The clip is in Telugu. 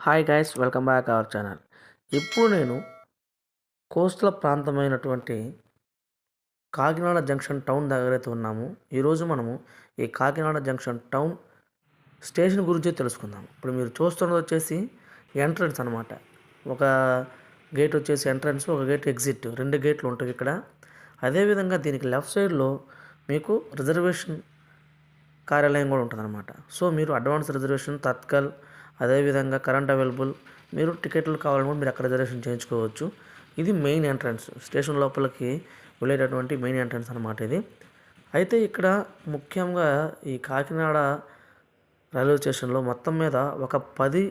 Hi guys, welcome back our channel. ఇప్పుడు నేను కోస్టల్ ప్రాంతమైనటువంటి కాకినాడ జంక్షన్ టౌన్ దగ్గరైతే ఉన్నాము. ఈరోజు మనము ఈ కాకినాడ జంక్షన్ టౌన్ స్టేషన్ గురించి తెలుసుకుందాం. ఇప్పుడు మీరు చూస్తున్నది వచ్చేసి ఎంట్రన్స్ అనమాట. ఒక గేట్ వచ్చేసి ఎంట్రన్స్, ఒక గేట్ ఎగ్జిట్, 2 గేట్లు ఉంటాయి ఇక్కడ. అదేవిధంగా దీనికి లెఫ్ట్ సైడ్లో మీకు రిజర్వేషన్ కార్యాలయం కూడా ఉంటుందన్నమాట. సో మీరు అడ్వాన్స్ రిజర్వేషన్, తత్కాల్, అదేవిధంగా కరెంట్ అవైలబుల్, మీరు టికెట్లు కావాలనుకుంటే మీరు అక్కడ రిజర్వేషన్ చేయించుకోవచ్చు. ఇది మెయిన్ ఎంట్రన్స్, స్టేషన్ లోపలికి వెళ్ళేటటువంటి మెయిన్ ఎంట్రన్స్ అనమాట ఇది. అయితే ఇక్కడ ముఖ్యంగా ఈ కాకినాడ రైల్వే స్టేషన్లో మొత్తం మీద ఒక 10